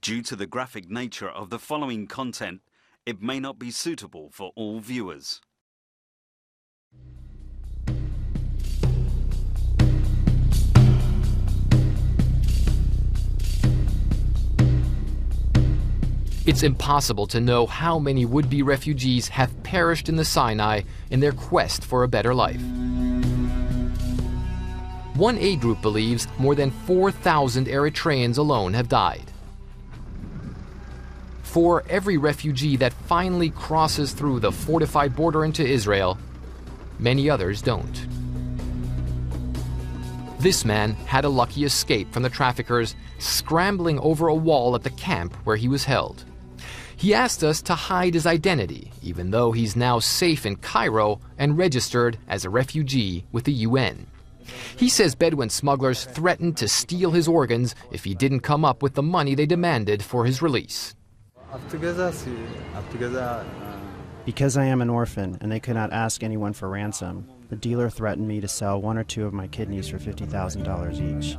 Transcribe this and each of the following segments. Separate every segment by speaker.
Speaker 1: Due to the graphic nature of the following content, it may not be suitable for all viewers.
Speaker 2: It's impossible to know how many would-be refugees have perished in the Sinai in their quest for a better life. One aid group believes more than 4,000 Eritreans alone have died. For every refugee that finally crosses through the fortified border into Israel, many others don't. This man had a lucky escape from the traffickers, scrambling over a wall at the camp where he was held. He asked us to hide his identity, even though he's now safe in Cairo and registered as a refugee with the UN. He says Bedouin smugglers threatened to steal his organs if he didn't come up with the money they demanded for his release.
Speaker 3: Because I am an orphan and they could not ask anyone for ransom, the dealer threatened me to sell 1 or 2 of my kidneys for $50,000 each.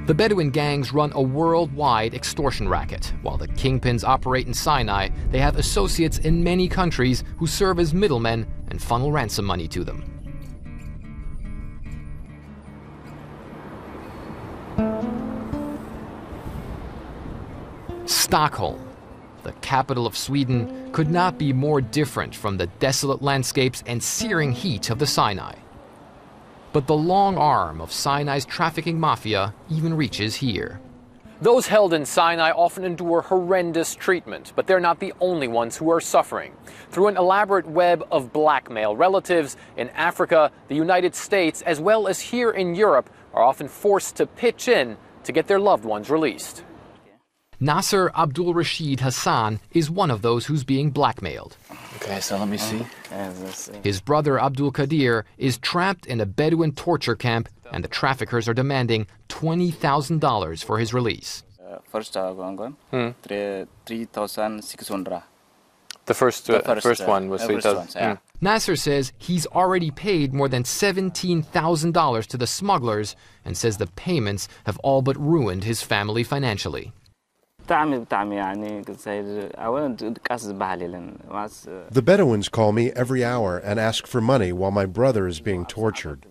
Speaker 2: The Bedouin gangs run a worldwide extortion racket. While the kingpins operate in Sinai, they have associates in many countries who serve as middlemen and funnel ransom money to them. Stockholm, the capital of Sweden, could not be more different from the desolate landscapes and searing heat of the Sinai. But the long arm of Sinai's trafficking mafia even reaches here. Those held in Sinai often endure horrendous treatment, but they're not the only ones who are suffering. Through an elaborate web of blackmail, relatives in Africa, the United States, as well as here in Europe, are often forced to pitch in to get their loved ones released. Nasser Abdul Rashid Hassan is one of those who's being blackmailed.
Speaker 4: Okay, so let me see.
Speaker 2: His brother Abdul Qadir is trapped in a Bedouin torture camp, and the traffickers are demanding $20,000 for his release.
Speaker 4: First, 3,600.
Speaker 2: The first one was 3,000.
Speaker 4: Yeah.
Speaker 2: Nasser says he's already paid more than $17,000 to the smugglers and says the payments have all but ruined his family financially.
Speaker 5: The Bedouins call me every hour and ask for money while my brother is being tortured.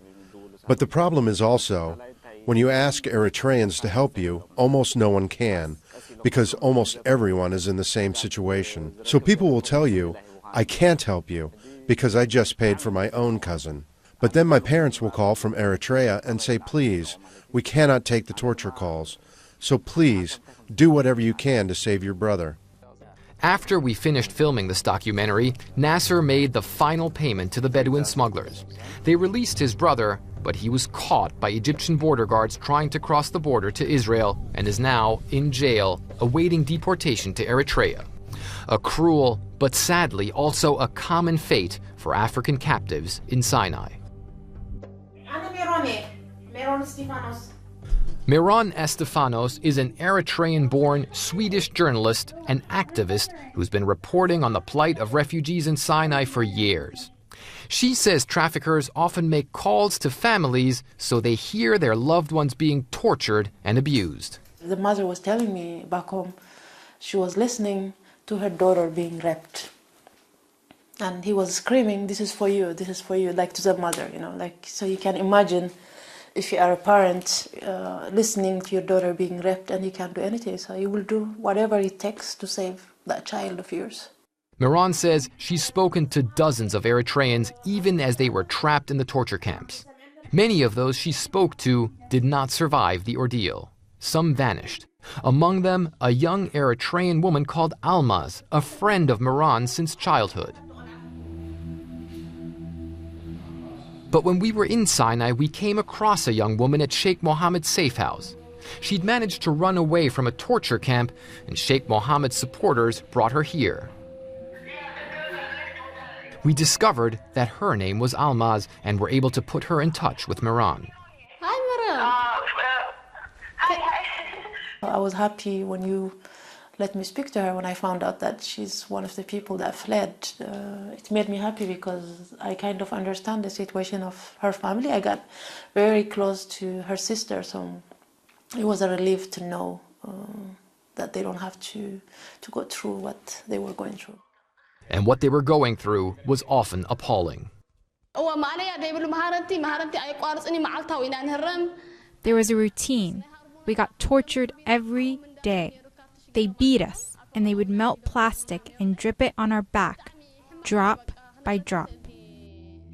Speaker 5: But the problem is also, when you ask Eritreans to help you, almost no one can, because almost everyone is in the same situation. So people will tell you, I can't help you, because I just paid for my own cousin. But then my parents will call from Eritrea and say, please, we cannot take the torture calls. So please, do whatever you can to save your brother.
Speaker 2: After we finished filming this documentary, Nasser made the final payment to the Bedouin smugglers. They released his brother, but he was caught by Egyptian border guards trying to cross the border to Israel and is now in jail, awaiting deportation to Eritrea. A cruel, but sadly also a common fate for African captives in Sinai. Meron Estefanos is an Eritrean-born Swedish journalist and activist who's been reporting on the plight of refugees in Sinai for years. She says traffickers often make calls to families so they hear their loved ones being tortured and abused.
Speaker 6: The mother was telling me back home she was listening to her daughter being raped. And he was screaming, this is for you, like to the mother, so you can imagine if you are a parent listening to your daughter being raped and you can't do anything, so you will do whatever it takes to save that child of yours.
Speaker 2: Meron says she's spoken to dozens of Eritreans even as they were trapped in the torture camps. Many of those she spoke to did not survive the ordeal. Some vanished. Among them, a young Eritrean woman called Almaz, a friend of Meron since childhood. But when we were in Sinai, we came across a young woman at Sheikh Mohammed's safe house. She'd managed to run away from a torture camp, and Sheikh Mohammed's supporters brought her here. We discovered that her name was Almaz and were able to put her in touch with Meron.
Speaker 6: Hi, Meron. Hi. I was happy when you let me speak to her when I found out that she's one of the people that fled. It made me happy because I kind of understand the situation of her family. I got very close to her sister, so it was a relief to know that they don't have to go through what they were going through.
Speaker 2: And what they were going through was often appalling.
Speaker 7: There was a routine. We got tortured every day. They beat us, and they would melt plastic and drip it on our back, drop by drop.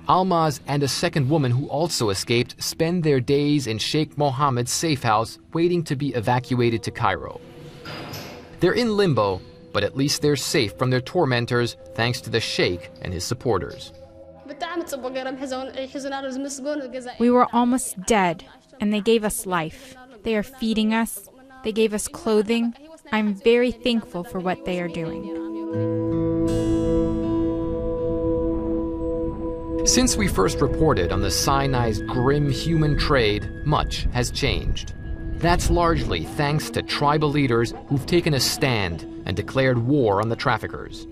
Speaker 2: Almaz and a second woman who also escaped spend their days in Sheikh Mohammed's safe house waiting to be evacuated to Cairo. They're in limbo, but at least they're safe from their tormentors thanks to the Sheikh and his supporters.
Speaker 7: We were almost dead, and they gave us life. They are feeding us. They gave us clothing. I'm very thankful for what they are doing.
Speaker 2: Since we first reported on the Sinai's grim human trade, much has changed. That's largely thanks to tribal leaders who've taken a stand and declared war on the traffickers.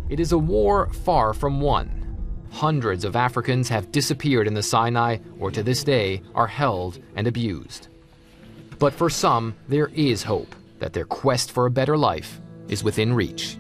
Speaker 2: It is a war far from won. Hundreds of Africans have disappeared in the Sinai or to this day are held and abused. But for some, there is hope that their quest for a better life is within reach.